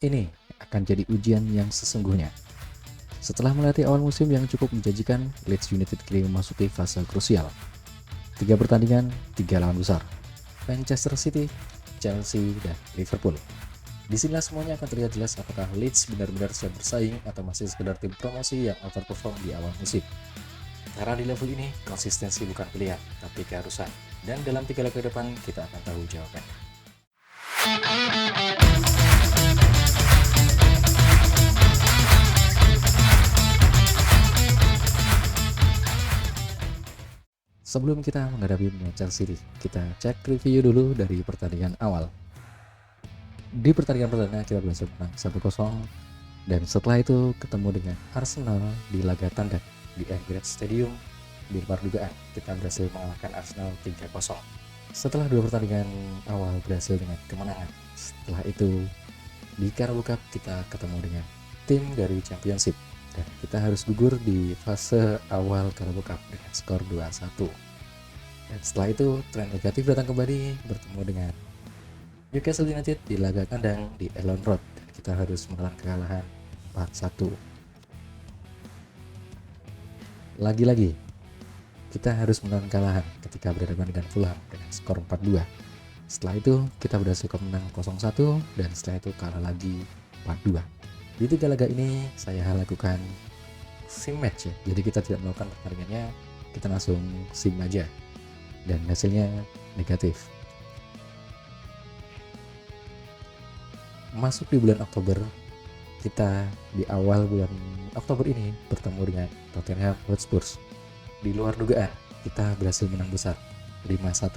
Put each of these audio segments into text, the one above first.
Ini akan jadi ujian yang sesungguhnya. Setelah melatih awal musim yang cukup menjanjikan, Leeds United kini memasuki fase krusial. 3 pertandingan, 3 lawan besar. Manchester City, Chelsea, dan Liverpool. Disinilah semuanya akan terlihat jelas apakah Leeds benar-benar siap bersaing atau masih sekedar tim promosi yang overperform di awal musim. Karena di level ini, konsistensi bukan pilihan, tapi keharusan. Dan dalam 3 laga ke depan, kita akan tahu jawabannya. Sebelum kita menghadapi Manchester City, kita cek review dulu dari pertandingan awal. Di pertandingan pertama kita berhasil menang 1-0, dan setelah itu ketemu dengan Arsenal di laga tandang di Emirates Stadium. Di luar dugaan kita berhasil mengalahkan Arsenal 3-0. Setelah 2 pertandingan awal berhasil dengan kemenangan, setelah itu di Carabao Cup kita ketemu dengan tim dari Championship dan kita harus gugur di fase awal Carabao Cup dengan skor 2-1. Dan setelah itu tren negatif datang kembali bertemu dengan Newcastle United di laga kandang di Elland Road dan kita harus menelan kekalahan 4-1. Lagi-lagi kita harus menelan kekalahan ketika berhadapan dengan Fulham dengan skor 4-2. Setelah itu kita berhasil menang 0-1 dan setelah itu kalah lagi 4-2. Di 3 laga ini saya lakukan sim match ya. Jadi kita tidak melakukan pertandingannya, kita langsung sim aja. Dan hasilnya negatif. Masuk di bulan Oktober, kita di awal bulan Oktober ini bertemu dengan Tottenham Hotspur. Di luar dugaan, kita berhasil menang besar 5-1.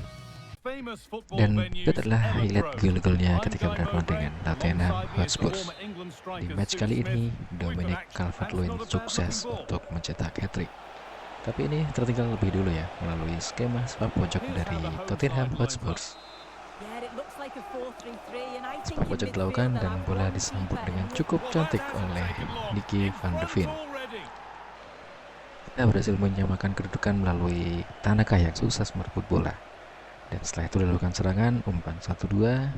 Dan itu adalah highlight gol-golnya ketika berhadapan dengan Tottenham Hotspur. Di match kali ini, Dominic Calvert-Lewin sukses untuk mencetak hat-trick. Tapi ini tertinggal lebih dulu ya, melalui skema sepak pojok dari Tottenham Hotspur. Sepak pojok dilakukan dan bola disambut dengan cukup cantik oleh Nicky van de Ven. Kita berhasil menyamakan kedudukan melalui Tanaka yang sukses merebut bola. Dan setelah itu dilakukan serangan, umpan 1-2.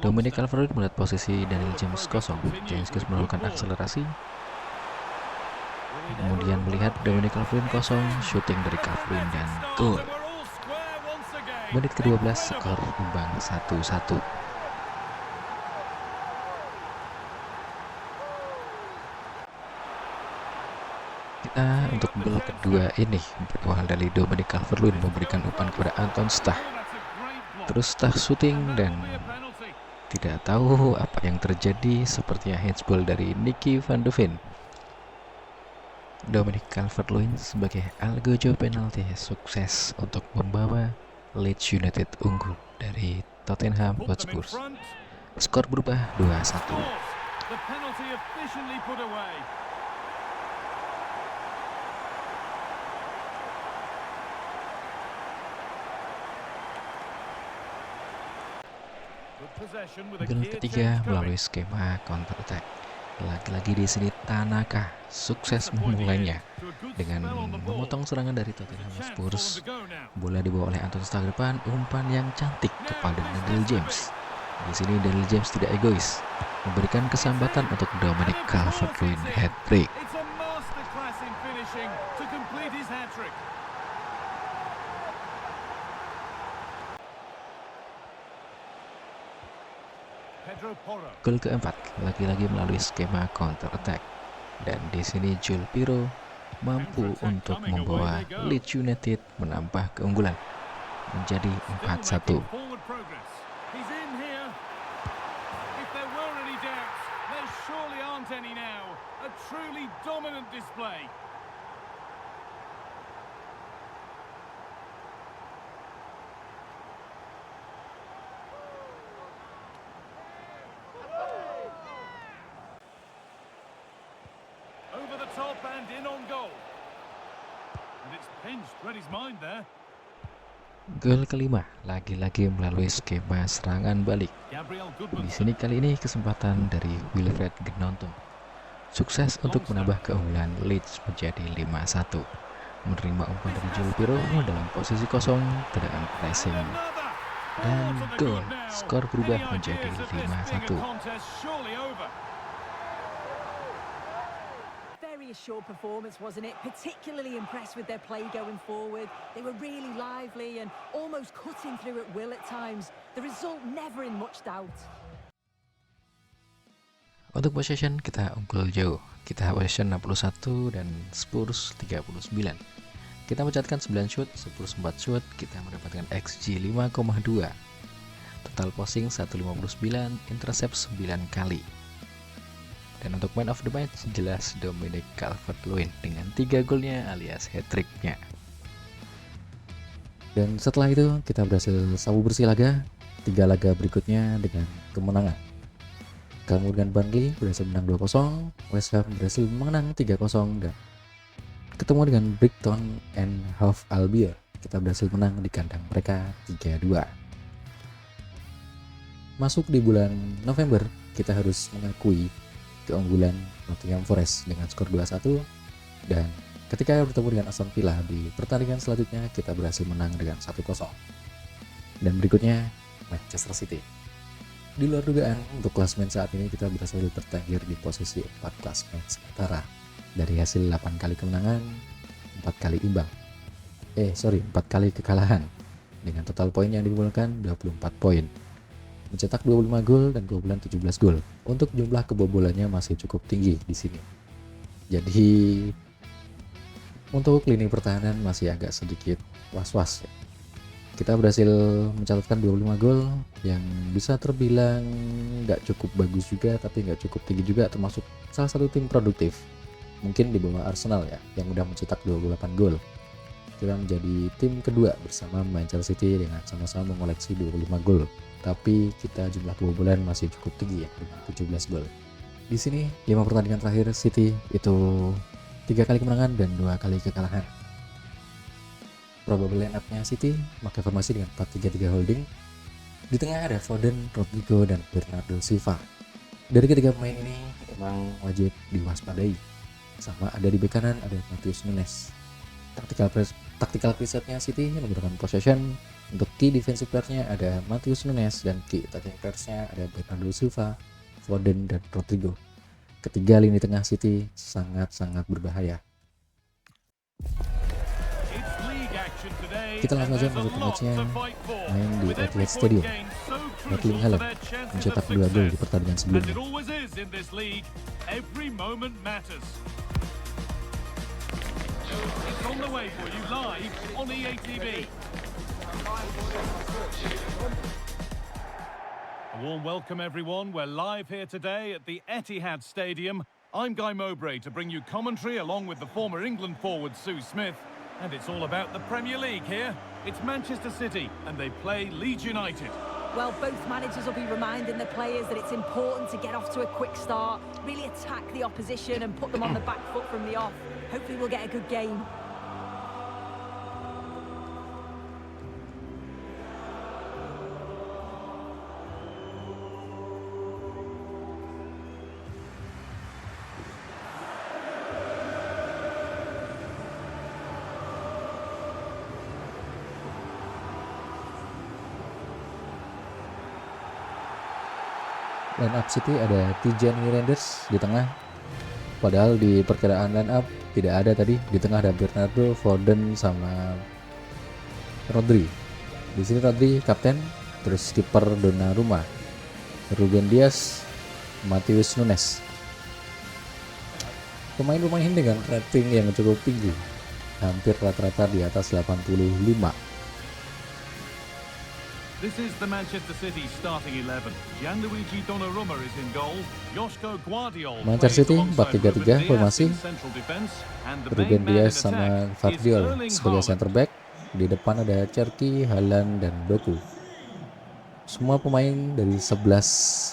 Dominic Calvert-Lewin melihat posisi Daniel James kosong. James melakukan akselerasi. Kemudian melihat Dominic Calvert-Lewin kosong, shooting dari Calvert-Lewin dan gol. Menit ke-12 skor imbang 1-1. Kita untuk gol kedua ini berawal dari Dominic Calvert-Lewin memberikan umpan kepada Anton Stach. Terus Stach shooting dan tidak tahu apa yang terjadi, sepertinya handsball dari Nicky van de Ven. Dominic Calvert-Lewin sebagai algojo penalti sukses untuk membawa Leeds United unggul dari Tottenham Hotspur. Skor berubah 2-1. Gol ketiga melalui skema counter attack. Lagi-lagi di sini Tanaka sukses memulainya dengan memotong serangan dari Tottenham Hotspur. Bola dibawa oleh Anton Stach depan, umpan yang cantik kepada Daniel James. Di sini Daniel James tidak egois, memberikan kesempatan untuk Dominic Calvert-Lewin hat-trick. Gol keempat lagi-lagi melalui skema counter attack, dan di sini Joel Pirou mampu untuk membawa Leeds United menambah keunggulan menjadi 4-1. Gol kelima lagi-lagi melalui skema serangan balik. Di sini kali ini kesempatan dari Wilfred Gnonto sukses untuk menambah keunggulan Leeds menjadi 5-1. Menerima umpan dari Joel Pirou dalam posisi kosong dengan pressing Dan gol, skor berubah menjadi 5-1. Very assured performance, wasn't it? Particularly impressed with their play going forward. They were really lively and almost cutting through at will at times. The result never in much doubt. Untuk possession kita unggul jauh. Kita possession 61 dan Spurs 39. Kita mencatatkan 9 shoot, Spurs 4 shoot, kita mendapatkan XG 5,2. Total passing 159, intercept 9 kali. Dan untuk man of the match jelas Dominic Calvert-Lewin dengan 3 golnya alias hat-tricknya. Dan setelah itu kita berhasil sapu bersih laga 3 laga berikutnya dengan kemenangan. Kemudian Burnley berhasil menang 2-0, West Ham berhasil menang 3-0, dan ketemu dengan Brighton and Hove Albion kita berhasil menang di kandang mereka 3-2. Masuk di bulan November kita harus mengakui keunggulan Nottingham Forest dengan skor 2-1, dan ketika bertemu dengan Aston Villa di pertandingan selanjutnya kita berhasil menang dengan 1-0. Dan berikutnya Manchester City. Di luar dugaan, untuk klasemen saat ini kita berhasil tertengger di posisi 4 klasemen sementara dari hasil 8 kali kemenangan, 4 kali imbang. 4 kali kekalahan dengan total poin yang dikumpulkan 24 poin. Mencetak 25 gol dan kebobolan 17 gol. Untuk jumlah kebobolannya masih cukup tinggi di sini. Jadi untuk lini pertahanan masih agak sedikit was-was. Kita berhasil mencatatkan 25 gol yang bisa terbilang nggak cukup bagus juga, tapi nggak cukup tinggi juga, termasuk salah satu tim produktif. Mungkin di bawah Arsenal ya, yang udah mencetak 28 gol. Kita menjadi tim kedua bersama Manchester City dengan sama-sama mengoleksi 25 gol. Tapi kita jumlah kebobolan masih cukup tinggi ya, dengan 17 gol. Di sini 5 pertandingan terakhir City itu 3 kali kemenangan dan 2 kali kekalahan. Probable line-up-nya City pakai formasi dengan 4-3-3 holding. Di tengah ada Foden, Rodrigo, dan Bernardo Silva. Dari ketiga pemain ini memang wajib diwaspadai. Sama ada di bek kanan ada Matheus Nunes. Tactical presetnya City menggunakan possession. Untuk key defensive player-nya ada Matheus Nunes, dan key attacking players-nya ada Bernardo Silva, Foden, dan Rodrigo. Ketiga lini tengah City sangat-sangat berbahaya. Kita langsung saja masuk ke matchnya, main di Etihad Stadium. Erling Haaland mencetak 2 gol di pertandingan sebelumnya. A warm welcome everyone, we're live here today at the Etihad Stadium. I'm Guy Mowbray to bring you commentary along with the former England forward Sue Smith. And it's all about the Premier League here. It's Manchester City and they play Leeds United. Well, both managers will be reminding their players that it's important to get off to a quick start, really attack the opposition and put them on the back foot from the off. Hopefully we'll get a good game. Line up City ada Tijani Reinders di tengah. Padahal di perkiraan line up tidak ada tadi. Di tengah ada Bernardo, Foden, sama Rodri. Di sini Rodri kapten, terus kiper Donnarumma, Ruben Dias, Matheus Nunes. Pemain-pemain dengan rating yang cukup tinggi, hampir rata-rata di atas 85. This is the Manchester City starting 11. Gianluigi Donnarumma is in goal. Joško Guardiol Manchester City 4-3-3 formasi. Ruben Dias Dias sama Vardiol sebagai center back. Di depan ada Cherki, Haaland, dan Doku. Semua pemain dari 11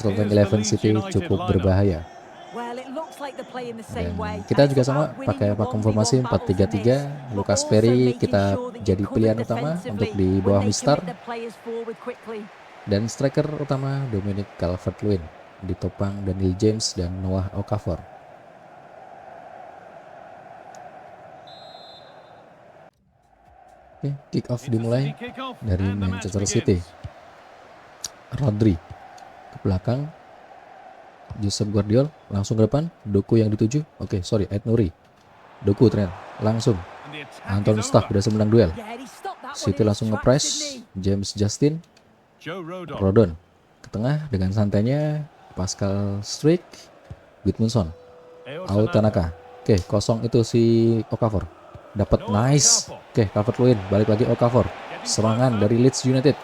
starting 11 City cukup berbahaya. Well, it looks like they're playing the Dan same way. kita juga sama pakai pakem formasi 4-3-3. Lucas Perry kita jadi pilihan utama untuk di bawah Mister, dan striker utama Dominic Calvert-Lewin, ditopang Daniel James dan Noah Okafor. Oke, kick off dimulai dari Manchester City. Rodri ke belakang, Josep Guardiol langsung ke depan, Doku yang dituju. Oke, sorry, Ait Nouri. Doku ternyata langsung. And the attack Anton is Stach over. berhasil menang duel. Yeah, and he stopped that one City in langsung his nge-press, tracks, didn't he? James Justin, Joe Rodon. Rodon ke tengah dengan santainya, Pascal Struijk, Gudmundsson, Eo Ao Tanaka. Oke, kosong itu si Okafor. Dapat nice. Oke, Calvert-Lewin balik lagi Okafor. Serangan dari Leeds United.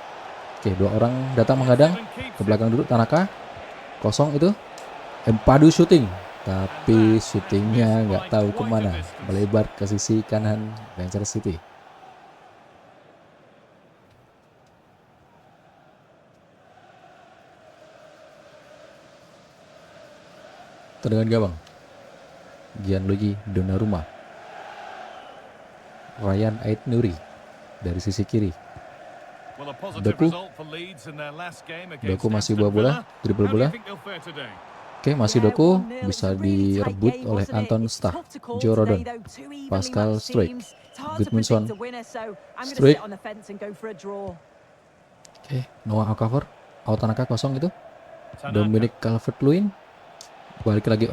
Oke, dua orang datang menghadang. Ke belakang dulu Tanaka. Kosong itu. Empadu shooting. Tapi syutingnya nggak tahu kemana. Melebar ke sisi kanan Manchester City. Tendangan gawang. Gianluigi Donnarumma. Ryan Ait Nouri dari sisi kiri. Well, a positive Doku. result for Leeds in their last game against Doku masih Aston bawa bola, Villa. dribble How do you bola. think they'll fare today? Oke, masih Yeah, Doku 1-0. It's bisa a really tight direbut game, oleh wasn't it? Anton It's Stach, tough to call Joe today, Rodon, though. Two evenly Pascal matched Struijk, teams. It's hard to Gudmundsson, predict a winner, so I'm going to Struijk. sit on the fence and go for a draw. Oke, Noah Okafor, Ao Tanaka kosong itu. Tanaka. Dominic Calvert-Lewin balik lagi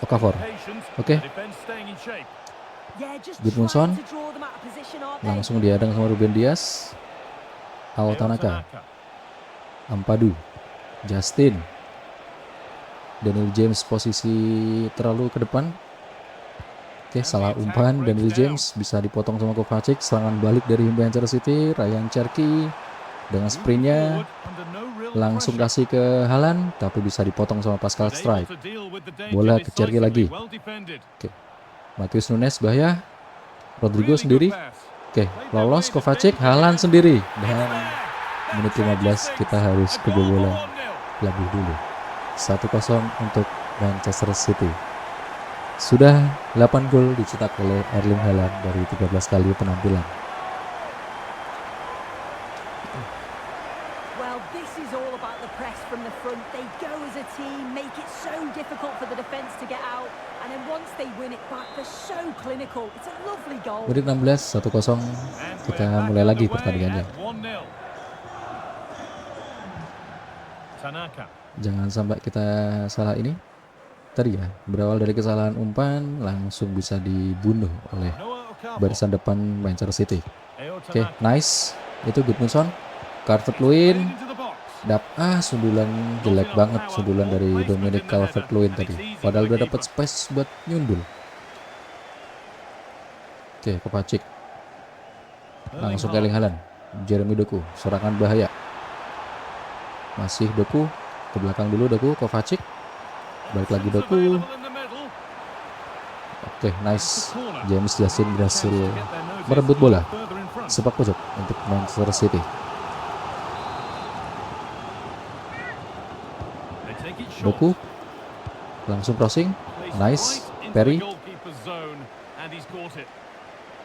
Okafor. Patience, Oke. the defense staying in shape. Yeah, just Gudmundsson. trying to draw them out of position, aren't they? Langsung dihadang sama Ruben Dias. Ao Eo Tanaka, Ampadu, Justin, Daniel James posisi terlalu ke depan. Oke, salah umpan. Daniel James bisa dipotong sama Kovacic. Serangan balik dari Manchester City. Ryan Cherki dengan sprintnya langsung kasih ke Haaland, tapi bisa dipotong sama Pascal Struijk. Bola ke Cherki lagi. Matheus Nunes bahaya. Rodrigo sendiri. Oke, lolos Kovacic, Haaland sendiri. Dan menit 15 kita harus kebobolan lebih dulu. 1-0 untuk Manchester City. Sudah 8 gol dicetak oleh Erling Haaland dari 13 kali penampilan. Well, this is all about the press from the front. They go as a team, make it so difficult for the defence to get out. And then once they win it back, they're so clinical. It's a lovely goal. Menit 16, 1-0. Kita mulai lagi pertandingannya. Tanaka. Jangan sampai kita salah ini. Tadi ya, berawal dari kesalahan umpan, langsung bisa dibunuh oleh Noah Okafor. barisan depan Manchester City. Eo Oke, Tanaka. nice. Itu Gudmundsson. Calvert-Lewin. Into the box. Sundulan jelek banget, sundulan dari Dominic Calvert-Lewin tadi. Padahal udah dapat space buat nyundul. Oke, Kovacic. Langsung ke Erling Haaland. Jeremy Doku, serangan bahaya. Masih Doku, ke belakang dulu Doku, Kovacic. Balik lagi Doku. Oke, nice. James Justin berhasil merebut bola. Sepak pojok untuk Manchester City. Doku langsung crossing. Nice. Perry.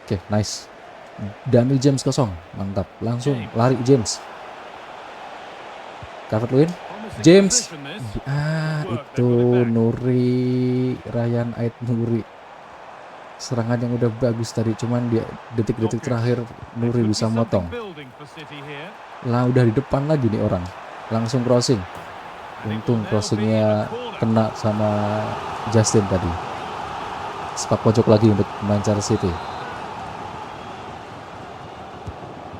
Oke, nice. Daniel James kosong. Mantap. Langsung lari James. Calvert-Lewin. James. Itu Nouri. Ryan Ait Nouri. Serangan yang udah bagus tadi. Cuman di detik-detik terakhir Nouri bisa motong. Lah udah di depan lagi nih orang. Langsung crossing. Untung crossingnya kena sama Justin tadi. Sepak pojok lagi untuk Manchester City.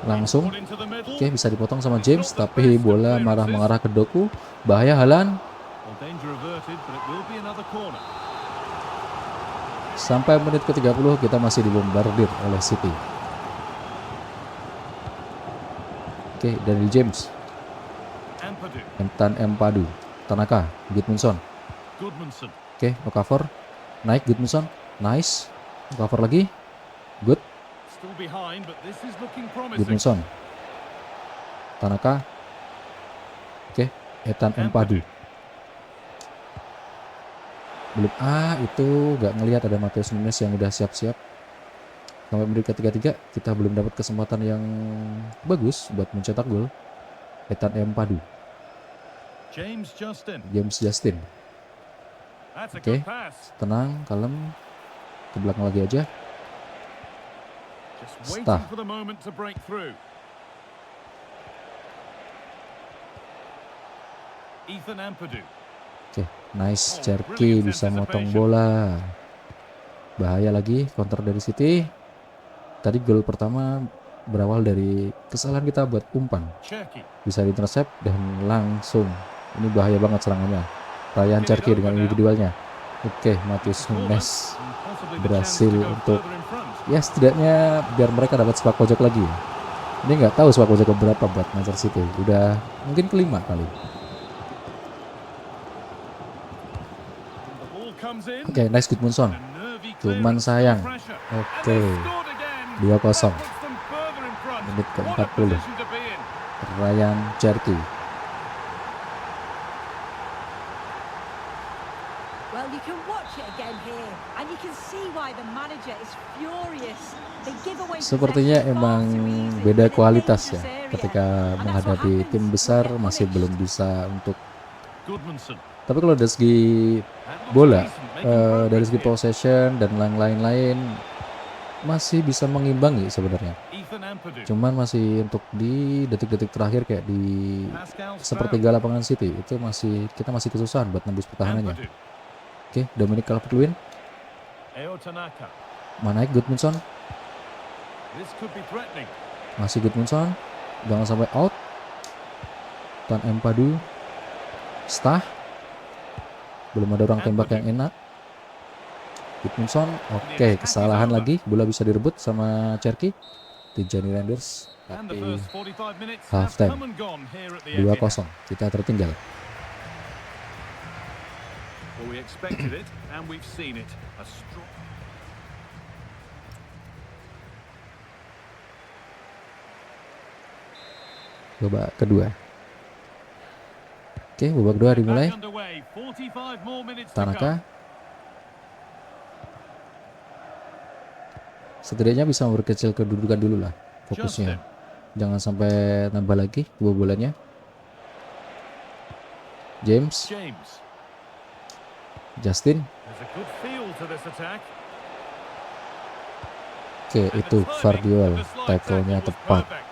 Langsung. Oke, bisa dipotong sama James, tapi bola malah mengarah ke Doku. Bahaya Haaland. Sampai menit ke-30 kita masih dibombardir oleh City. Oke, dari James. Empadu. Tanaka. Gudmundsson. Oke, Okafor. Naik Gudmundsson. Nice. Okafor lagi. Good. Gudmundsson. Tanaka. Oke, Empadu. Belum. Itu gak ngelihat ada Matheus Nunes yang udah siap-siap. Sampai menit ke-33 kita belum dapat kesempatan yang bagus buat mencetak gol. Empadu. James Justin. Oke, tenang, kalem. Ke belakang lagi aja. Stach. Ethan Ampadu. Oke, nice. Cherki bisa motong bola. Bahaya lagi counter dari City. Tadi gol pertama berawal dari kesalahan kita buat umpan. Cherki. Bisa diintercept dan langsung. Ini bahaya banget serangannya. Ryan Cherki dengan individualnya. Oke, Matheus Nunes And possibly the berhasil chance to go untuk further in front. ya setidaknya biar mereka dapat sepak pojok lagi ya. Ini nggak tahu sepak pojok berapa buat Manchester City. Udah mungkin kelima kali. The ball comes in. Oke, nice Gudmundsson. A nervy Cuman clearance sayang. under pressure. Oke, And they've scored again. 2-0. That puts them further in front. Menit What a ke-40. position to be in. Ryan Cherki. Well, you can watch it again here, and you can see why the manager is furious. They give away Sepertinya possession emang far too easy beda in a kualitas ya. dangerous area. Ketika And that's what menghadapi happens tim when besar they're masih punished. belum bisa untuk. Goodmanson. Tapi kalau dari segi That looks bola, decent, making dari progress segi here. possession dan lain-lain masih bisa mengimbangi sebenarnya. Ethan Ampadu. Cuman masih untuk di detik-detik terakhir kayak di Pascal sepertiga lapangan City itu kita masih kesusahan buat nembus pertahanannya. Ampadu. Oke, Dominic Calvert-Lewin, Eo Tanaka. Manaik Gudmundsson, This could be threatening. masih Gudmundsson, jangan sampai out. Tan Empadu, Stah, belum ada orang tembak yang enak. Gudmundsson, oke, kesalahan lagi, bola bisa direbut sama Cherki. Tijani Reinders, And the tapi first 45 minutes half have time. come and gone here at the 2-0, Etihad. kita tertinggal. Well, we expected it and we've seen it. A strong Babak kedua. Oke, babak kedua dimulai. back underway. 45 more minutes to Tanaka go. setidaknya bisa memperkecil kedudukan dulu lah fokusnya. Justin. Jangan sampai nambah lagi kebobolannya. James, James. Justin. There's a good feel to this attack. Oke, And itu the timing Vardiol, of the slide tackle-nya tackle was tepat. perfect.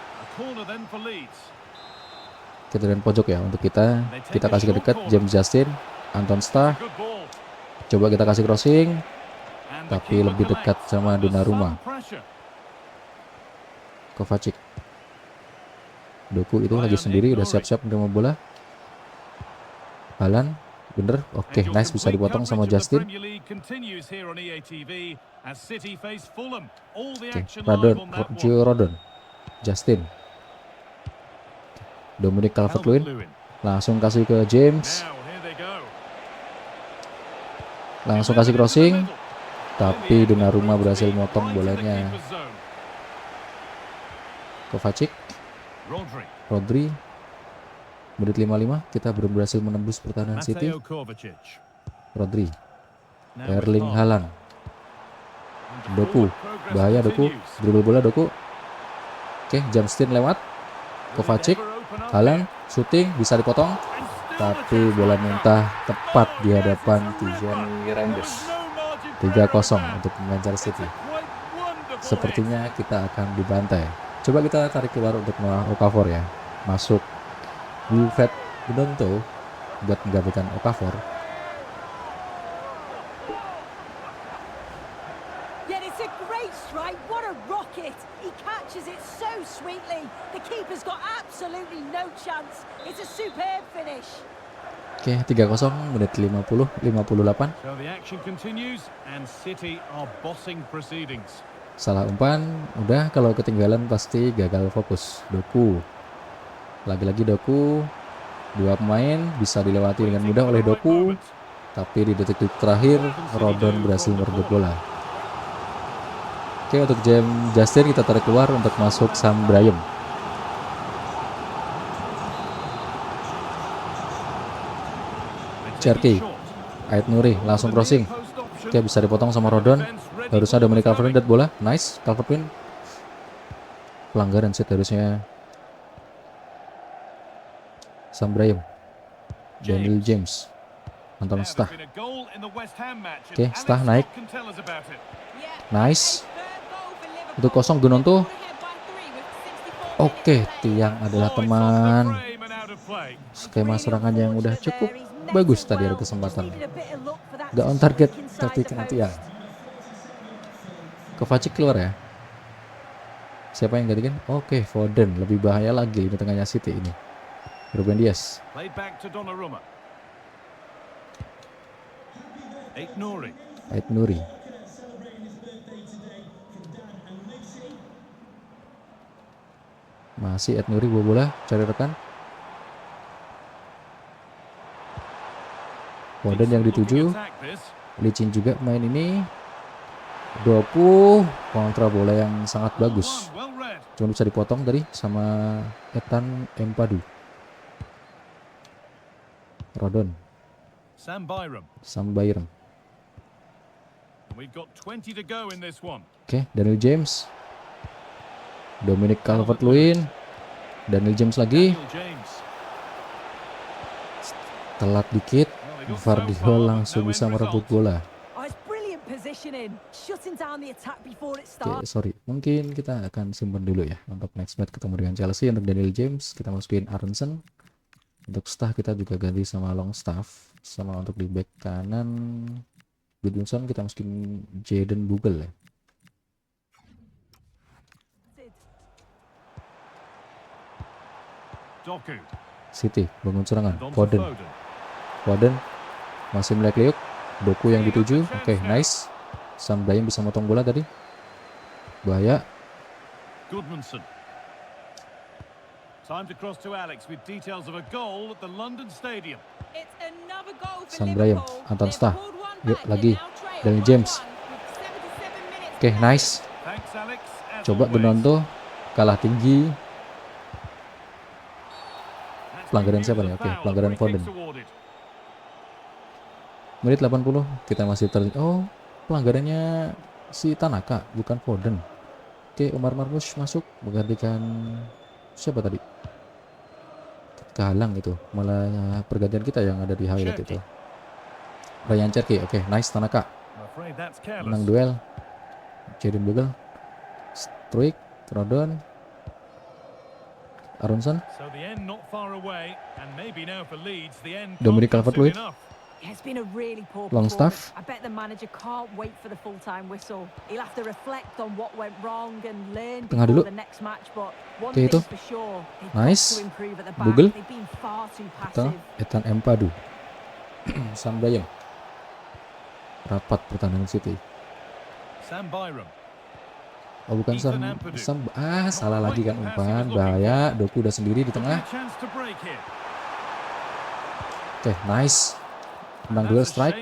A corner then for Leeds. Kita dan pojok ya untuk kita. Kita kasih ke dekat James Justin, Anton Stah. Good ball. Coba kita kasih crossing, And the tapi keeper lebih dekat collects sama under Donnarumma. some pressure. Kovacic. Doku itu lagi sendiri, udah siap-siap menerima bola. Halan, bener. Oke, And your nice, bisa complete dipotong sama coverage of the Justin. Premier League continues here on EA TV as City face Fulham. All the Oke, action live Rodon, on that Gio one. Rodon, Justin, Dominic Calvert-Lewin, Calvert-Lewin. langsung kasih ke James, Now here they go. langsung kasih crossing, In the middle. tapi In the end, Donnarumma the berhasil speed motong right in the bolanya. keeper's zone. Kovacic, Rodri. Rodri, menit 55 kita belum berhasil menembus pertahanan City. Mateo Kovacic. Rodri, Now with Erling Haaland. Haaland, And the Doku, forward progress bahaya Doku, continues. dribble bola Doku. Oke, Justin lewat, Will it Kovacic, ever open up Haaland, here? shooting, bisa dipotong, And still tapi the chance bola right now. muntah tepat di Oh, yes, hadapan it's a Tijani ripper. Reinders. There was no margin for 3-0 error untuk Manchester there. City. It's a quite wonderful hit. Sepertinya kita akan dibantai. Coba kita tarik keluar untuk Noah Okafor ya. Masuk Wilfred Gnonto buat menggantikan Okafor. Yet it's a great strike. What a rocket. He catches it so sweetly. The keeper's got absolutely no chance. It's a superb finish. Oke, 3-0 menit 58. So the action continues and City are bossing proceedings. Salah umpan, udah kalau ketinggalan pasti gagal fokus. Doku. Lagi-lagi Doku. Dua pemain bisa dilewati dengan mudah oleh Doku, tapi di detik-detik terakhir Rodon berhasil merebut bola. Oke, untuk James Justin kita tarik keluar untuk masuk Sam Brahim. Cherki, Ait Nuri langsung crossing. Oke, bisa dipotong sama Rodon. Harusnya Dominic Calvert-Lewin dapat bola. Nice, Calvert-Lewin. Pelanggaran sih harusnya. Sam Brahim, Daniel James, Anton Stah. Oke, Stah naik. Nice. Itu kosong Gnonto. Oke, tiang adalah teman. skema serangannya yang udah cukup bagus tadi, ada kesempatan gak on target tapi kena tiang. Kovacic keluar ya. Siapa yang gantikan? Oke, Foden. Lebih bahaya lagi lini tengahnya City ini. Ruben Dias. Ait Nuri. Masih Ait Nuri bawa bola, cari rekan. Foden yang dituju. Licin juga main ini. Doku kontra bola yang sangat bagus. Cuma bisa dipotong tadi sama Ethan Empadu. Rodon. Sam Byram. Oke, Daniel James. Dominic Calvert-Lewin. Daniel James lagi. Telat dikit. Vardy langsung bisa merebut bola. Oke, sorry. Mungkin kita akan simpan dulu ya untuk next match ketemu dengan Chelsea. Untuk Daniel James kita masukin Aronson. Untuk staff kita juga ganti sama Longstaff. Sama untuk di back kanan Goodwinson kita masukin Jadon Bogle ya. City bangun serangan. Foden masih melek liuk. Doku yang dituju. Oke, nice. Sam Bryan bisa motong bola tadi. Bahaya. Sam Bryan, Anton Stah. Yuk lagi. Daniel James. Oke, nice. Coba Gunonto kalah tinggi. Pelanggaran siapa nih? Oke, pelanggaran Foden. Menit 80 kita masih pelanggarannya si Tanaka bukan Foden. Oke, Omar Marmush masuk menggantikan siapa tadi? Kehalang itu, malah pergantian kita yang ada di highlight itu. Ryan Cherky. Oke, nice Tanaka. Menang duel. Jadon Bogle. Struik, Rodon. Aronson. Dominic Calvert-Lewin. It's been a really poor Longstaff. I bet the manager can't wait for the full-time whistle. He'll have to reflect on what went wrong and learn Tengah dulu. before the next match. But one Oke, itu. thing's for sure, they've Nice. got to improve at the back. Bogle. They've been far too Kita passive. Ethan Empadu. Sam Bryan. Rapat pertahanan City. Oh bukan salah lagi kan umpan. Bahaya. Doku udah sendiri di tengah. Oke, nice. Menang duel strike.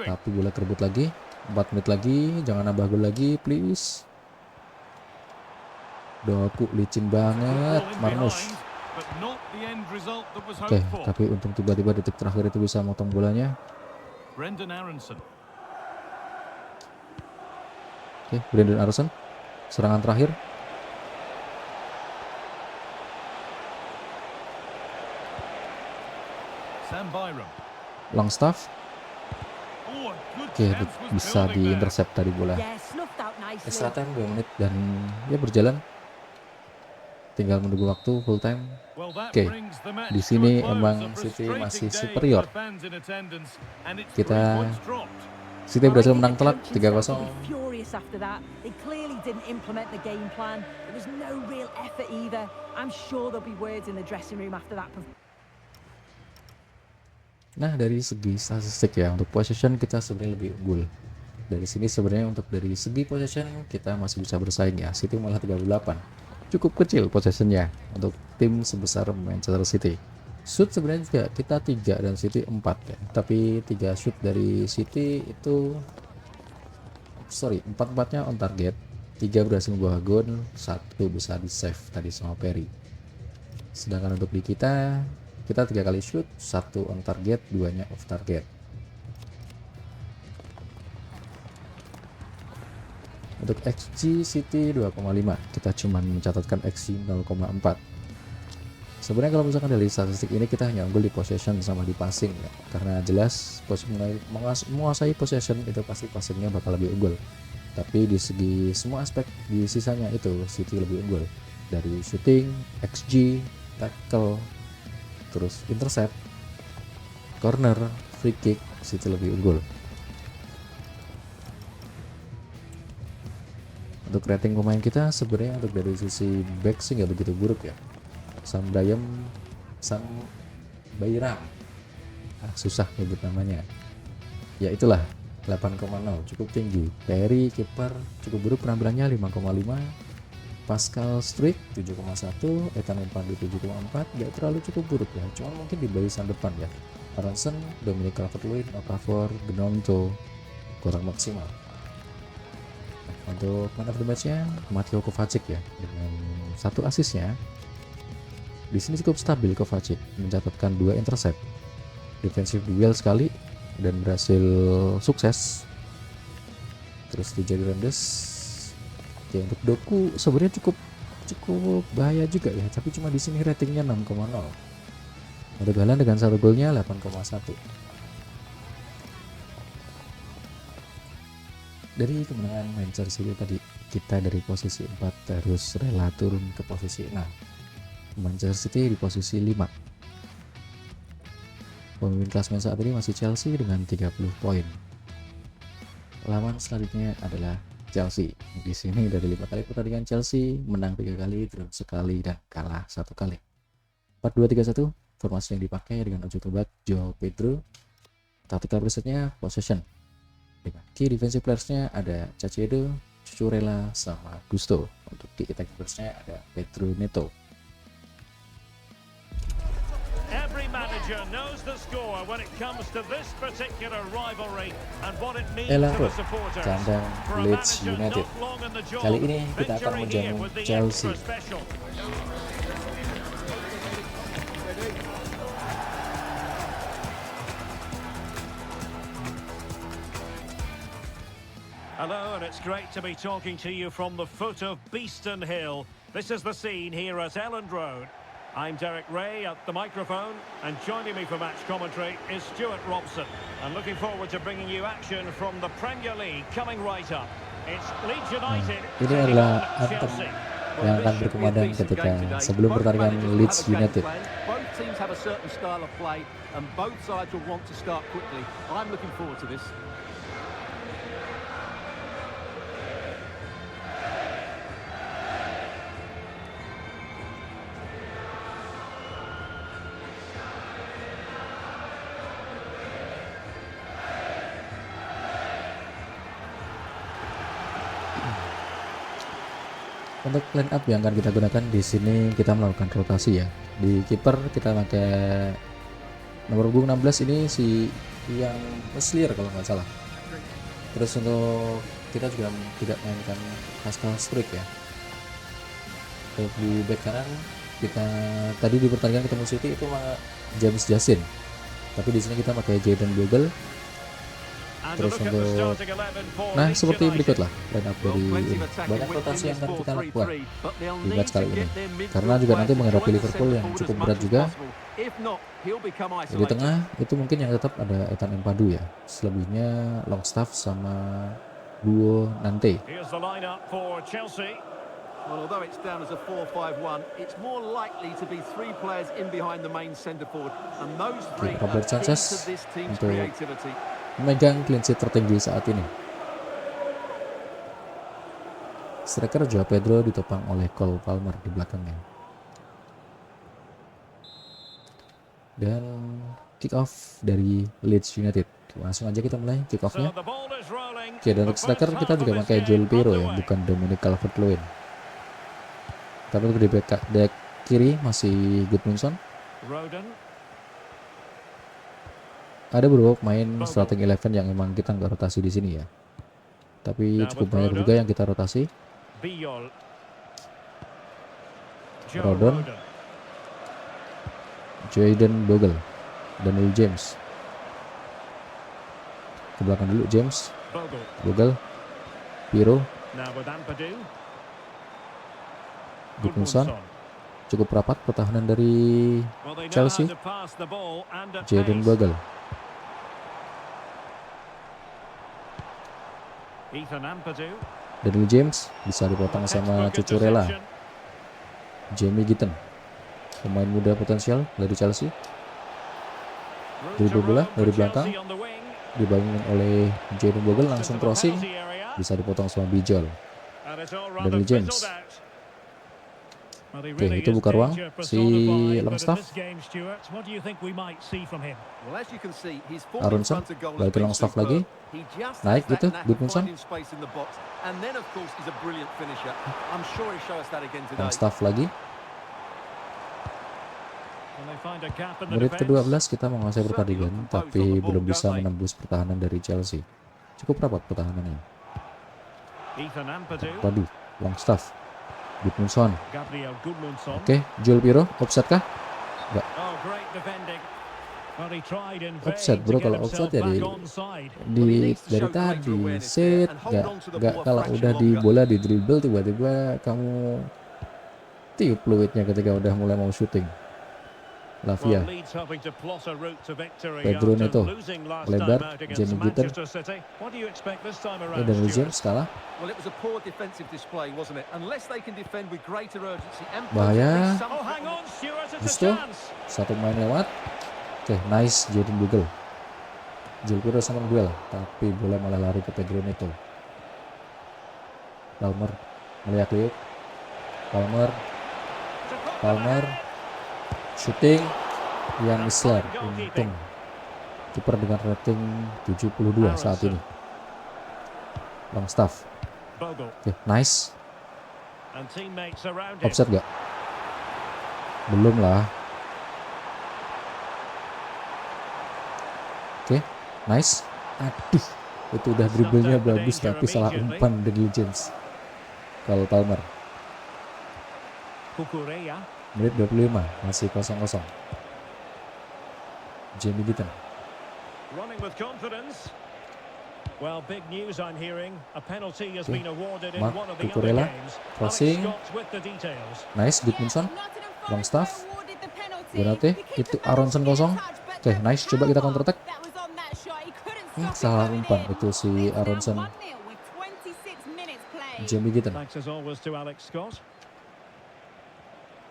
Tapi bola kerebut lagi. 4 menit lagi. Jangan nambah gol lagi please. Doku licin banget. Marmush. Oke, tapi untung tiba-tiba detik terakhir itu bisa motong bolanya. Oke, Brendan Aronson. Serangan terakhir. Longstaff. Oke, bisa diintercept tadi bola. Extra time 2 menit dan ya berjalan. Tinggal menunggu waktu full time. Oke, di sini emang City masih superior. City berhasil menang telak 3-0. Nah, dari segi statistik ya, untuk possession kita sebenarnya lebih unggul. Dari sini sebenarnya untuk dari segi possession kita masih bisa bersaing ya. City malah 38. Cukup kecil possessionnya untuk tim sebesar Manchester City. Shoot sebenarnya juga kita 3 dan City 4 ya. Tapi 3 shoot dari City itu 4-4-nya on target. 3 berhasil membawa gol, 1 bisa di save tadi sama Perry. Sedangkan untuk di kita 3 kali shoot, 1 on target, 2-nya off target. Untuk XG City 2,5, kita cuma mencatatkan XG 0,4. Sebenarnya kalau misalkan dari statistik ini kita hanya unggul di possession sama di passing ya. Karena jelas menguasai possession itu pasti passingnya bakal lebih unggul. Tapi di segi semua aspek di sisanya itu City lebih unggul. Dari shooting, XG, tackle, terus intercept, corner, free kick, City lebih unggul. Untuk rating pemain kita sebenarnya untuk dari sisi back sih nggak begitu buruk ya. Sam Bayram, susah nyebut namanya. Ya itulah 8,0, cukup tinggi. Perry kiper cukup buruk penampilannya 5,5. Pascal Struijk 7,1, Ethan Ampadu 7,4, nggak terlalu cukup buruk ya. Cuma mungkin di barisan depan ya. Aronson, Dominic Calvert-Lewin, Okafor, Gnonto kurang maksimal. Untuk man of the match-nya Mateo Kovacic ya, dengan 1 asisnya. Di sini cukup stabil Kovacic, mencatatkan 2 intercept, defensive duel sekali dan berhasil sukses. Terus di Javi Hernandez ya, untuk Doku sebenarnya cukup bahaya juga ya, tapi cuma di sini ratingnya 6,0. Untuk Haaland dengan 1 golnya 8,1. Dari kemenangan Manchester City tadi, kita dari posisi 4 harus rela turun ke posisi 6. Manchester City di posisi 5. Pemimpin klasemen saat ini masih Chelsea dengan 30 poin. Lawan selanjutnya adalah Chelsea. Di sini dari 5 kali pertandingan Chelsea menang 3 kali, draw 1 dan kalah 1 kali. 4-2-3-1 formasi yang dipakai dengan ujung tombak Joao Pedro. Tactical presetnya possession. Dengan key defensive players-nya ada Caicedo, Cucurella, sama Gusto. Untuk di attack players-nya ada Pedro Neto. Every manager knows the score when it comes to this particular rivalry and what it means Elland to Road, the supporters. kandang For a Leeds manager United. not long in the job, Kali ini kita akan victory here menjamu with the Chelsea. extra special. Hello, and it's great to be talking to you from the foot of Beeston Hill. This is the scene here at Elland Road. I'm Derek Ray at the microphone, and joining me for match commentary is Stuart Robson. I'm looking forward to bringing you action from the Premier League coming right up. It's Leeds United Ini taking adalah on anthem Chelsea. yang akan berkumandang ketika sebelum pertandingan Leeds United. Both teams have a certain style of play, and both sides will want to start quickly. I'm looking forward to this. Untuk line up yang akan kita gunakan di sini, kita melakukan rotasi ya. Di kiper kita pakai nomor punggung 16 ini si yang Meslier kalau nggak salah. Terus untuk kita juga tidak mainkan Pascal Struijk ya. Untuk di back kanan kita tadi di pertandingan ketemu City itu mah James Justin. Tapi di sini kita pakai Jayden Bogle. Terus untuk seperti berikutlah line up dari ini. Banyak rotasi yang akan kita lakukan di match kali ini, karena juga nanti menghadapi Liverpool yang cukup berat juga. Di tengah itu mungkin yang tetap ada Ethan Ampadu ya, selebihnya Longstaff sama duo Nante. Well, although it's down as a 4-5-1, it's more likely to be 3 players in behind the main centre forward, and those 3 are Robert key to Sanchez this team's untuk creativity. memegang clean sheet tertinggi saat ini. Striker Joao Pedro ditopang oleh Cole Palmer di belakangnya. Dan kick off dari Leeds United. Langsung aja kita mulai kick off-nya. Oke, dan untuk striker kita juga pakai Joel Piero ya, bukan Dominic Calvert-Lewin. Tapi untuk di back kiri masih Gudmundsson. Ada beberapa pemain starting 11 yang memang kita nggak rotasi di sini ya. Tapi cukup banyak juga yang kita rotasi. Rodon, Jayden Bogle, Daniel James. Ke belakang dulu James, Bogle, Piero, Gudmundsson. Cukup rapat pertahanan dari Chelsea. Jayden Bogle. Daniel James bisa dipotong sama Cucurella. Jamie Gitten. pemain muda potensial dari Chelsea. Dribble bola dari belakang, dibangun oleh Jadon Bogle, langsung crossing, bisa dipotong sama Bijol. Daniel James. Oke, itu buka ruang si Longstaff. Aronson balik ke Longstaff lagi. Naik gitu, Gudmundsson. Longstaff lagi. Menit ke-12 kita menguasai pertandingan, tapi belum bisa menembus pertahanan dari Chelsea. Cukup rapat pertahanannya. Tadi Longstaff, Gudmundsson. Oke, Joel Piro, offside kah? Enggak. Offside bro, kalau offside ya dari tadi set, enggak kalau udah di bola di dribble tiba-tiba kamu tiup fluidnya ketika udah mulai mau syuting. Lavia, Pedro Neto, lebar, Jamie Gitten, Daniel James kalah. Bahaya, Gusto, satu main lewat. Oke, nice, Jadon Bogle. Joel Piro sama duel, tapi bola malah lari ke Pedro Neto. Palmer, melihat-lihat. Palmer, shooting, Ian Isler, untung. Kiper dengan rating 72 saat ini. Longstaff. Oke, nice. Offside gak? Belum lah. Oke, nice. Aduh, itu udah dribblenya bagus tapi salah umpan Daniel James. Kalau Palmer. Menit 25, masih 0-0. Jamie Gitten. Mark Cucurella, crossing. Nice, Gudmundsson. Longstaff. Gunate, itu Aronson kosong. Oke, nice, coba kita counter attack. Salah umpan, itu si Aronson. Jamie Gitten.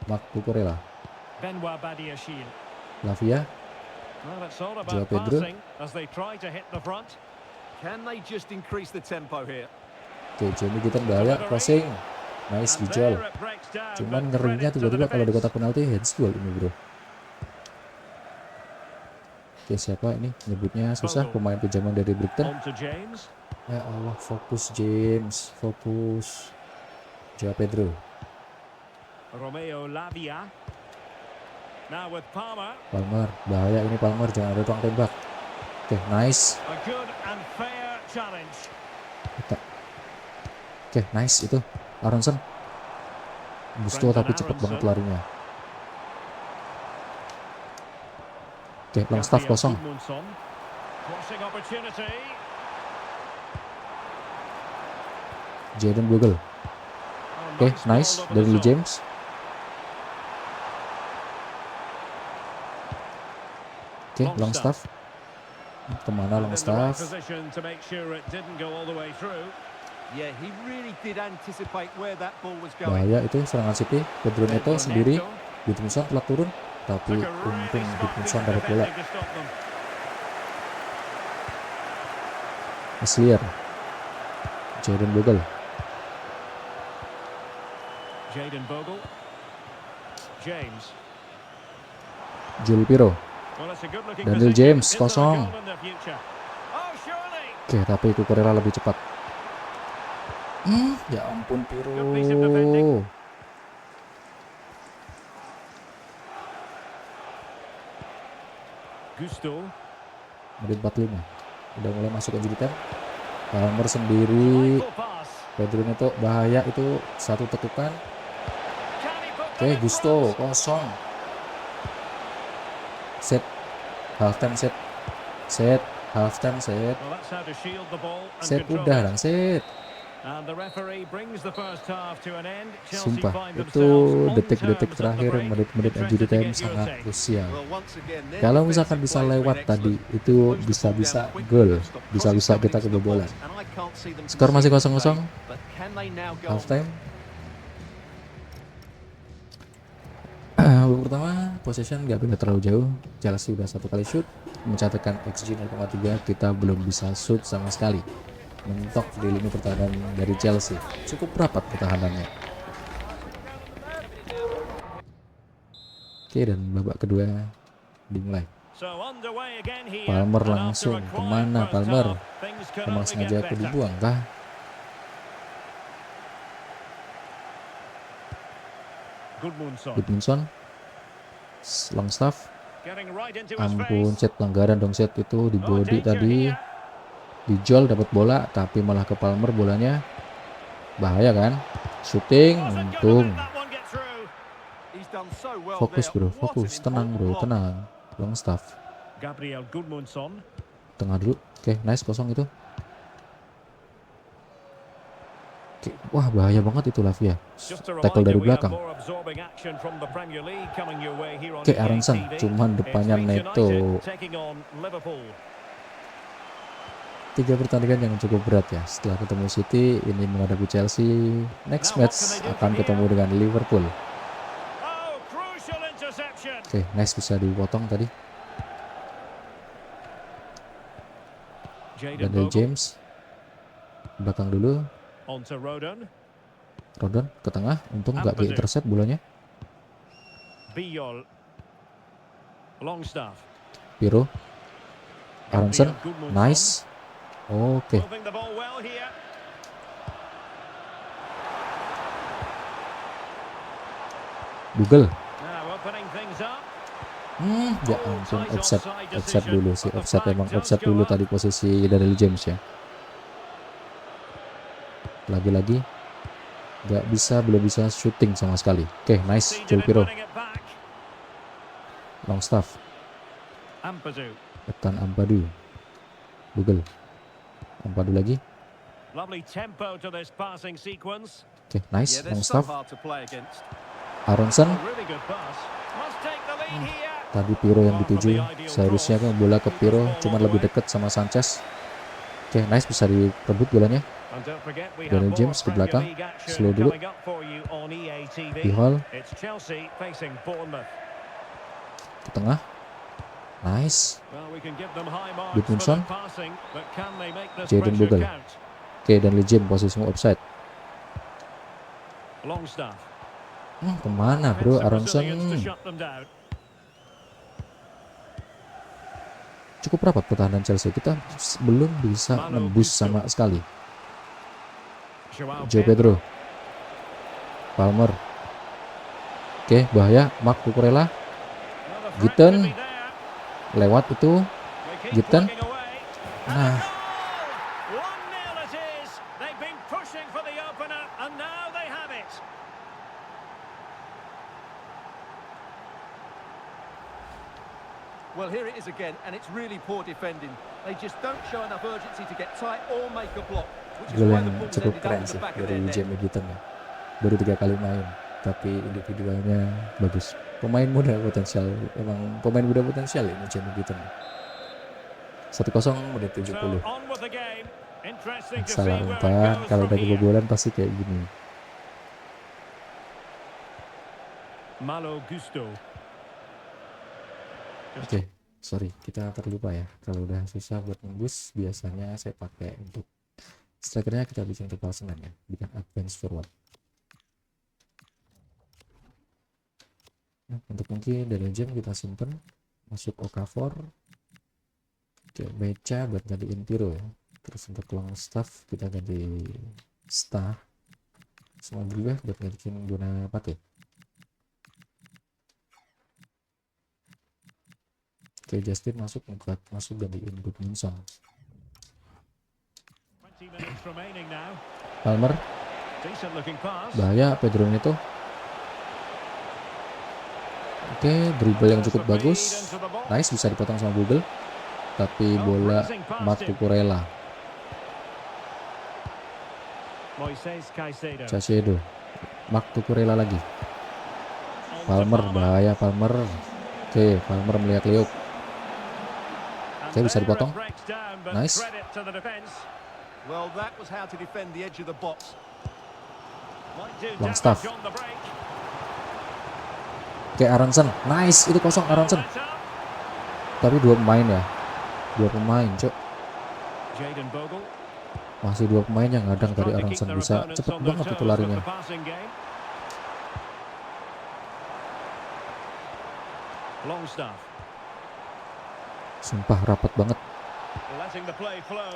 Mark Cucurella. Lavia. Joao Pedro. Oke, Jamie Gitten bahaya, crossing. Nice, Bijol. Cuman ngerinya tiba-tiba kalau di kotak penalti handsball ini bro. Oke, siapa ini? Nyebutnya susah, pemain pinjaman dari Brighton. Ya Allah, fokus James, fokus. Joao Pedro. Romeo Lavia. Now with Palmer. Palmer, bahaya ini Palmer, jangan ada ruang tembak. Oke, nice. A good and fair challenge. Oke, nice itu. Aronson. Gusto tapi cepat banget larinya. Oke, Longstaff kosong. Jadon Bogle. Oke, nice. Daniel James. Oke, Longstaff. Kemana Longstaff? Bahaya itu serangan City. Pedro Neto sendiri. Gudmundsson telah turun, tapi untung Gudmundsson dapat bola. Islier. Jadon Bogle. Joel Piro. Daniel James kosong. Oke, tapi Cucurella lebih cepat. Ya ampun Piro. Gusto. Menit 45. Udah mulai masuk ke injury time. Palmer sendiri. Pedro Neto bahaya itu, satu tekukan. Oke, Gusto kosong. Set, halftime set, halftime set, udah lang set. Sumpah, itu detik-detik terakhir, menit-menit injury time sangat krusial. Kalau misalkan bisa lewat tadi, itu bisa-bisa gol, bisa-bisa kita kebobolan. Skor masih 0-0, halftime. Babak pertama possession nggak beda terlalu jauh. Chelsea udah 1 kali shoot mencatatkan XG 0,3, kita belum bisa shoot sama sekali. Mentok di lini pertahanan dari Chelsea, cukup rapat pertahanannya. Oke, dan babak kedua dimulai. Palmer langsung kemana Palmer? Emang sengaja aku dibuang kah? Goodmanson, Longstaff, ampun, set pelanggaran dong, set itu di body tadi, dijol dapat bola tapi malah ke Palmer bolanya, bahaya kan? Shooting, untung. Fokus bro, fokus, tenang bro, tenang. Longstaff, tengah dulu, oke, nice, kosong itu. Oke, wah bahaya banget itu Lavia, tackle dari belakang. Oke, Aronson, cuman depannya Neto. 3 pertandingan yang cukup berat ya. Setelah ketemu City, ini menghadapi Chelsea. Next match akan ketemu dengan Liverpool. Oke, nice, bisa dipotong tadi. Daniel James belakang dulu. Rodon ke tengah, untung nggak di intercept bolanya. Piro, Aronson, nice. Oke. Google. Ya ampun, offset dulu sih, emang offset dulu tadi posisi dari James ya. Lagi-lagi belum bisa shooting sama sekali. Oke, nice, Joel Piro. Longstaff, Ethan Ampadu, Google, Ampadu lagi. Oke, nice, Longstaff. Aronson. Tadi Piro yang dituju, seharusnya kan bola ke Piro, cuman lebih dekat sama Sanchez. Oke, nice, bisa direbut bolanya. Daniel James ke belakang, slow dulu. Bihol ke tengah, nice. Goodmanson, Jadon Bogle. Oke, dan James posisinya offside. Kemana bro, Aronson? Cukup rapat pertahanan Chelsea, kita belum bisa nembus sama sekali. Joe Pedro, Palmer, oke, bahaya. Marc Cucurella, Gitten, lewat itu, Gitten. Nah, well, here it is again, and it's really poor defending. They just don't show enough urgency to get tight or make a block. Gol yang cukup keren sih dari Jamie Gitten ya. Baru 3 kali main, tapi individualnya bagus. Pemain muda potensial, emang pemain muda potensial ini Jamie Gitten. 1-0 menit 70. Salah umpan, kalau udah kebobolan pasti kayak gini. Malo Gusto. Oke, sorry, kita terlupa ya. Kalau udah susah buat nembus, biasanya saya pakai untuk strikernya kita bikin total senan ya, bikin advance forward. Nah, untuk mungkin Daniel James kita simpen, masuk Okafor. Oke, Beca buat gantiin Piro ya. Terus untuk Longstaff kita ganti Stah. Semua berubah buat gantiin Bonaparte. Oke, Justin masuk gantiin Goodmanson. Palmer, bahaya Pedro Neto. Oke, dribble yang cukup bagus, nice, bisa dipotong sama Google, tapi bola Marc Cucurella. Caicedo, Marc Cucurella lagi. Palmer, bahaya Palmer. Oke, Palmer melihat-lihat. Oke, bisa dipotong, nice. Well, that was how to defend the edge of the box. Longstaff. Oke, Aronson, nice, itu kosong Aronson. Tapi dua pemain ya, dua pemain, cok. Jayden Bogle. Masih dua pemain yang kadang dari Aronson bisa cepet banget itu larinya. Longstaff. Sumpah rapat banget. Letting the play flow.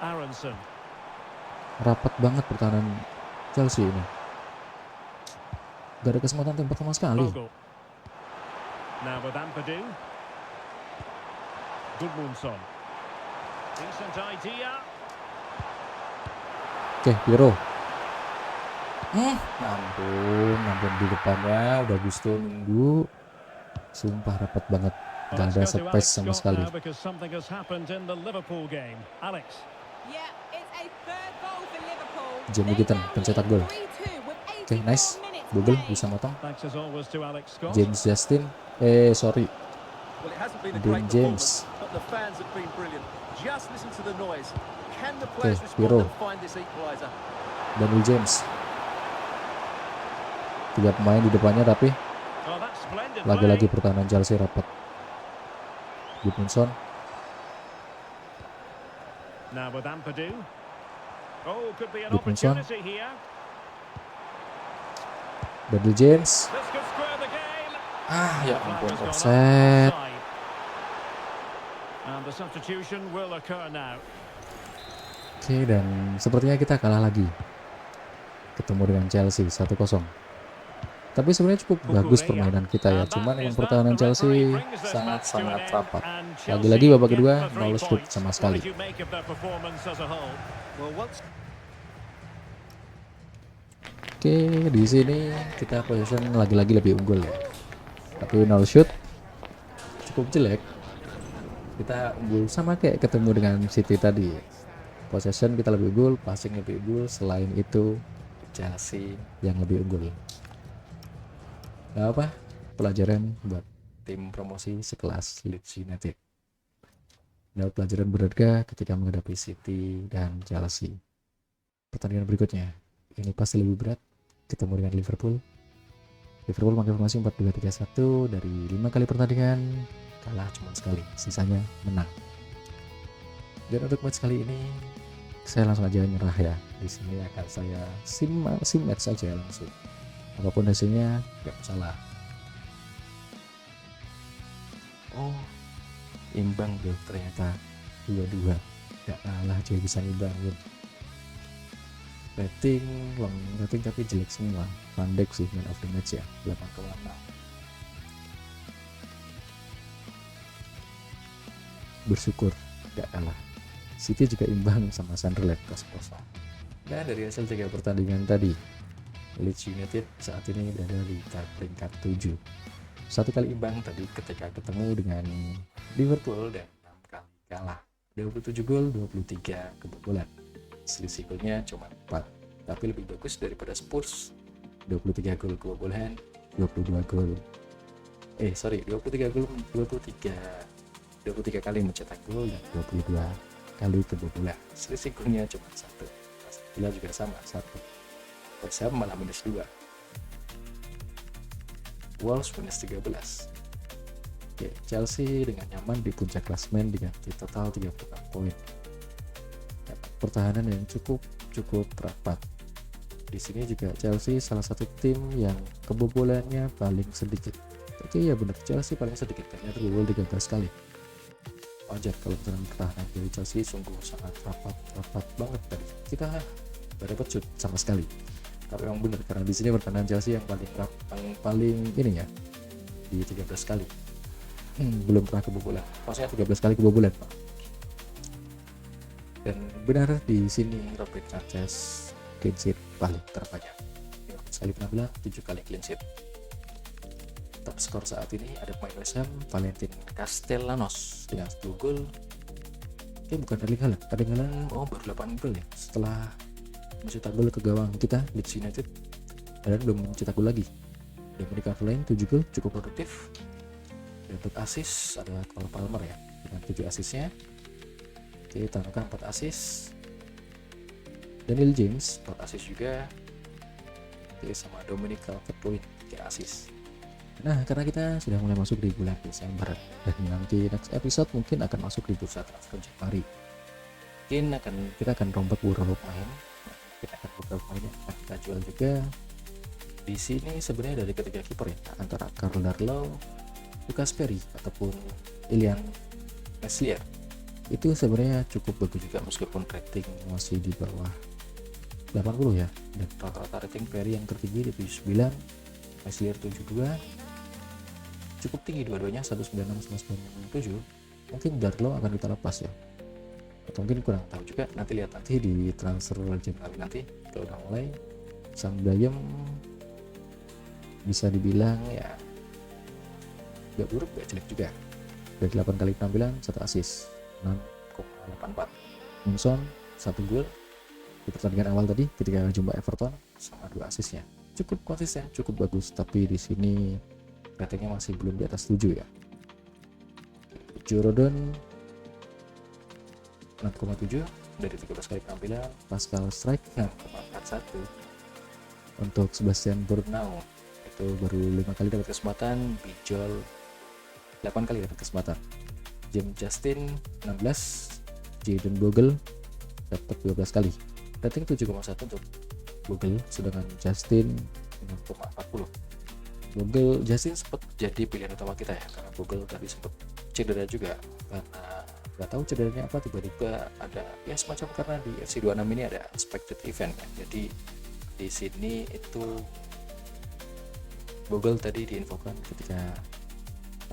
Aronson. Rapat banget pertahanan Chelsea ini. Gak ada kesempatan tembak sama sekali. Bogle. Now with Ampadu. Gudmundsson. Decent idea. Oke, Piro. Ampun di depannya udah Gusto nunggu. Sumpah rapat banget. Gak ada space sama sekali. Jamie Gitton pencetak gol. Oke, nice. Bogle bisa motong. James Justin. Sorry. Dan James. Oke, Piro. Daniel James. 3 pemain di depannya tapi lagi-lagi pertahanan Chelsea rapat. Gudmundsson. Gudmundsson. Daniel James. Ya ampun, offset. Oke, dan sepertinya kita kalah lagi. Ketemu dengan Chelsea 1-0. Tapi sebenarnya cukup bagus permainan kita ya. Cuman yang pertahanan Chelsea sangat-sangat rapat. Lagi-lagi babak kedua no shoot sama sekali. Oke, di sini kita possession lagi-lagi lebih unggul ya. Tapi no shoot cukup jelek. Kita unggul sama kayak ketemu dengan City tadi. Possession kita lebih unggul, passing lebih unggul. Selain itu Chelsea yang lebih unggul. Gak apa, pelajaran buat tim promosi sekelas Leeds United. Dapat pelajaran berharga ketika menghadapi City dan Chelsea. Pertandingan berikutnya, ini pasti lebih berat. Ketemu dengan Liverpool. Liverpool pakai formasi 4-2-3-1 dari 5 kali pertandingan kalah cuma sekali, sisanya menang. Dan untuk match kali ini saya langsung aja nyerah ya. Di sini akan saya sim match saja langsung. Apapun hasilnya gak masalah. Oh, imbang bro, ternyata 2-2. Gak kalah juga bisa imbangin. Rating tapi jelek semua. Van Dijk sih man of the match ya, 8,6. Bersyukur gak kalah. City juga imbang sama Sunderland 0-0. Nah, dari hasil 3 pertandingan tadi, Leeds United saat ini berada di peringkat 7. 1 kali imbang tadi ketika ketemu dengan Liverpool dan 6 kali kalah. 27 gol, 23 kebobolan. Selisih golnya cuma 4, tapi lebih bagus daripada Spurs. 23 gol kebobolan, 23 kali mencetak gol dan 22 kali kebobolan. Selisih golnya cuma 1. Villa juga sama 1. West Ham malah minus 2. Wolves minus 13. Oke, Chelsea dengan nyaman di puncak klasemen dengan total 36 poin. Pertahanan yang cukup rapat. Di sini juga Chelsea salah satu tim yang kebobolannya paling sedikit. Oke ya benar, Chelsea paling sedikit karena terbobol 13 kali. Wajar kalau pertahanan dari Chelsea sungguh sangat rapat banget tadi. Kita gak dapat shoot sama sekali. Tapi memang benar karena di sini pertahanan Chelsea yang paling ini ya di 13 kali. Belum pernah kebobolan. Maksudnya 13 kali kebobolan, Pak. Dan benar di sini Robert Sanchez clean sheet paling terbanyak. 15 kali penampilan, 7 kali clean sheet. Top skor saat ini ada pemain West Ham, Valentin Castellanos dengan 10 gol. Bukan Erling Haaland. Erling Haaland baru 8 gol ya setelah mencetak gol ke gawang kita Leeds United. Dan belum mencetak gol lagi. Dominic Calvert-Lewin 7 gol, cukup produktif. Dan untuk assist ada Cole Palmer ya dengan 7 assistnya. Oke, Tanaka 4 assist. Daniel James 4 assist juga. Oke, sama Dominic Calvert-Lewin 3 assist. Nah, karena kita sudah mulai masuk di bulan Desember dan nanti next episode mungkin akan masuk di bursa transfer Januari. Kita akan rombak beberapa pemain. Kita akan beberapa pemain yang akan kita jual juga. Di sini sebenarnya dari ketiga kiper ya, antara Karl Darlow, Lucas Perry ataupun Ilian Meslier. Itu sebenarnya cukup bagus juga meskipun rating masih di bawah 80 ya. Dan rata-rata rating Perry yang tertinggi di 79, Meslier 72. Cukup tinggi dua-duanya 196 sama 97. Mungkin Darlow akan kita lepas ya. Atau mungkin kurang tahu juga, nanti lihat nanti di transfer Januari nanti kalau udah mulai. Sam Dayem bisa dibilang ya gak buruk gak jelek juga. Dari 8 kali penampilan 1 assist 6,84. Munson 1 gol di pertandingan awal tadi ketika jumpa Everton sama 2 assistnya. Cukup konsisten, cukup bagus, tapi di sini ratingnya masih belum di atas 7 ya. Joe Rodon 6,7 dari 13 kali penampilan. Pascal Strike 6,41. Untuk Sebastian Burnau itu baru 5 kali dapat kesempatan, Bijol 8 kali dapat kesempatan. James Justin 16, Jayden Bogle dapat 12 kali. Rating 7,1 untuk Bogle, sedangkan Justin 6,40. Justin sempat jadi pilihan utama kita ya, karena Bogle tadi sempat cedera juga, karena nggak tahu cederanya apa, tiba-tiba ada ya semacam, karena di FC 26 ini ada expected event kan. Jadi di sini itu Bogle tadi diinfokan ketika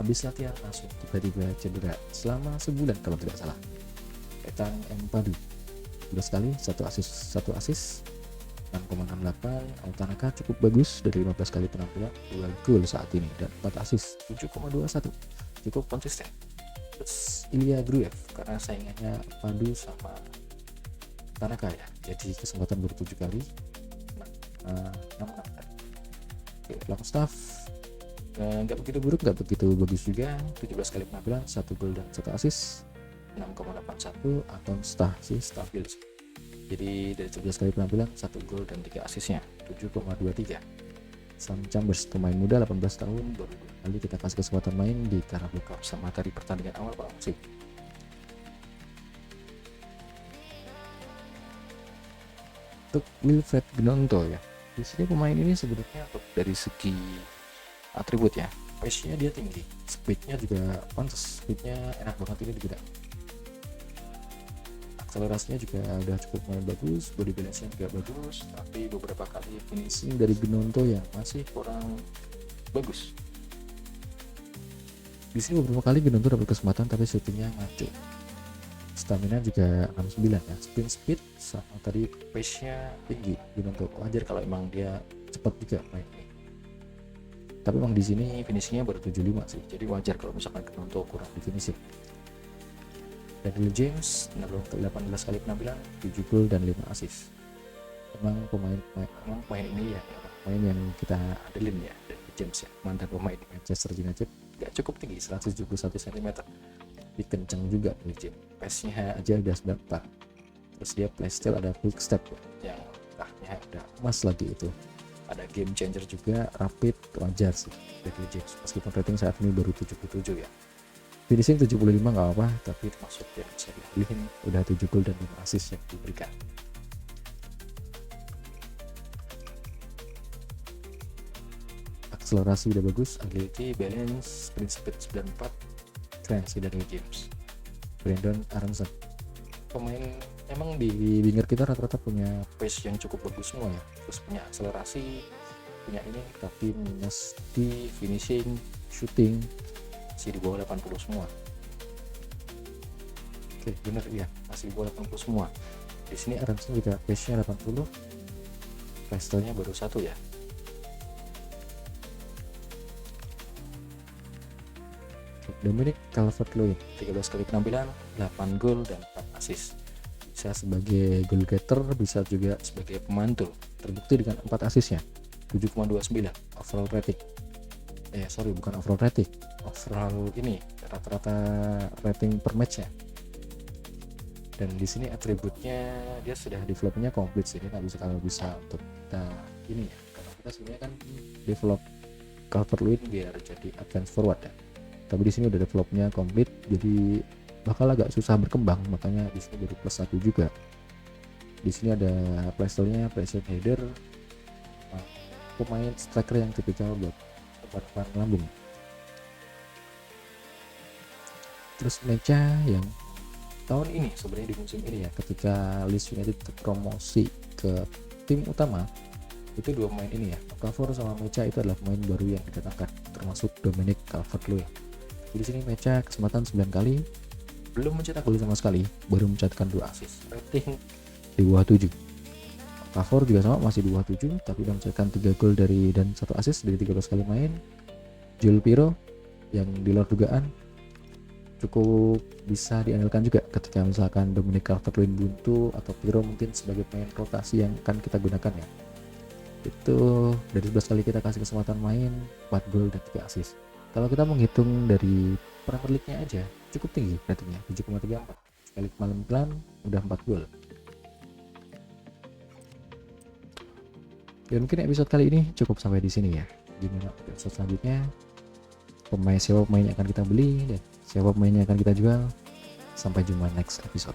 habis latihan langsung tiba-tiba cedera selama sebulan kalau tidak salah. Ethan Mpadu 12 kali, 1 assist 6,68. Altanaka cukup bagus dari 15 kali penampilan, 2 gol saat ini dan 4 assist 7,21, cukup konsisten. Terus Ilya Gruev karena saingannya Padu sama Tanaka ya, jadi kesempatan baru 7 kali 6. Oke, Longstaff nggak begitu buruk, nggak begitu bagus juga, 17 kali penampilan, 1 gol dan 1 assist 6,81. Aton Stah sih stabil sih. Jadi dari 17 kali penampilan 1 gol dan 3 assistnya 7,23. Sam Chambers pemain muda 18 tahun, baru 2 kali kita kasih kesempatan main di Carabao Cup sama tadi pertandingan awal Pak musim. Untuk Wilfred Gnonto ya, di sini pemain ini sebenarnya dari segi atribut ya, pace-nya dia tinggi, speednya juga pantas, speednya enak banget ini di bidang. Akselerasinya juga udah cukup lumayan bagus, body balance-nya juga bagus, tapi beberapa kali finishing dari Gnonto yang masih kurang bagus. Di sini beberapa kali Gnonto dapat kesempatan tapi shootingnya ngaco. Stamina juga 69 ya, sprint speed sama tadi pace-nya tinggi Gnonto. Wajar kalau emang dia cepat juga main ini. Tapi emang di sini finishingnya baru 75 sih, jadi wajar kalau misalkan Gnonto kurang di finishing. Daniel James 18 kali penampilan, 7 gol dan 5 assist. Emang pemain ini ya pemain yang kita adelin ya, Daniel James ya, mantan pemain Manchester United, gak cukup tinggi 171 cm, tapi kenceng juga Daniel James. Pace-nya aja udah 94. Terus dia playstyle ada quick step ya, yang tahnya udah emas lagi itu. Ada game changer juga, rapid, wajar sih Daniel James meskipun rating saat ini baru 77 ya. Finishing 75 nggak apa, tapi termasuk yang bisa dipilihin, udah 7 gol dan 5 assist yang diberikan. Akselerasi udah bagus, agility, balance, sprint speed 94, keren sih dari James. Brandon Aronson, pemain emang di winger kita rata-rata punya pace yang cukup bagus semua ya, terus punya akselerasi, punya ini, tapi minus di finishing, shooting masih di bawah 80 semua. Oke, bener ya, masih di bawah 80 semua. Di sini Aronson juga pace-nya 80, playstyle-nya baru 1 ya. Dominic Calvert-Lewin 13 kali penampilan, 8 gol dan 4 assist. Bisa sebagai goal getter, bisa juga sebagai pemantul. Terbukti dengan 4 assistnya, 7,29 overall rating. Bukan overall rating, overall ini rata-rata rating per match ya. Dan di sini atributnya dia sudah developnya komplit sih, dia nggak bisa kalau bisa untuk kita ini ya, kalau kita kita sebenarnya kan develop Calvert-Lewin biar jadi advance forward ya. Tapi di sini udah developnya komplit, jadi bakal agak susah berkembang, makanya di sini baru plus 1 juga. Di sini ada playstyle-nya, pressure header, pemain striker yang tipikal buat umpan lambung. Terus mecha yang tahun ini sebenarnya di musim ini ya, ketika Leeds United terpromosi ke tim utama, itu dua pemain ini ya, Okafor sama Mecha itu adalah pemain baru yang didatangkan, termasuk Dominic Calvert-Lewin. Di sini Mecha kesempatan 9 kali belum mencetak gol sama sekali, baru mencetakkan 2 assist, rating di bawah 7. Okafor juga sama, masih di bawah 7, tapi udah mencetakkan 3 gol dan 1 assist dari 13 kali main. Joel Pirro yang di luar dugaan cukup bisa diandalkan juga ketika misalkan Dominic Calvert-Lewin buntu atau Pirro mungkin sebagai pemain rotasi yang akan kita gunakan ya. Itu dari 11 kali kita kasih kesempatan main, 4 gol dan 3 assist. Kalau kita menghitung dari Premier League-nya aja cukup tinggi ratingnya, 7,34. Sekali malam udah 4 gol. Dan mungkin episode kali ini cukup sampai di sini ya. Gimana episode selanjutnya? Siapa pemain yang akan kita beli dan siapa pemain yang akan kita jual? Sampai jumpa next episode.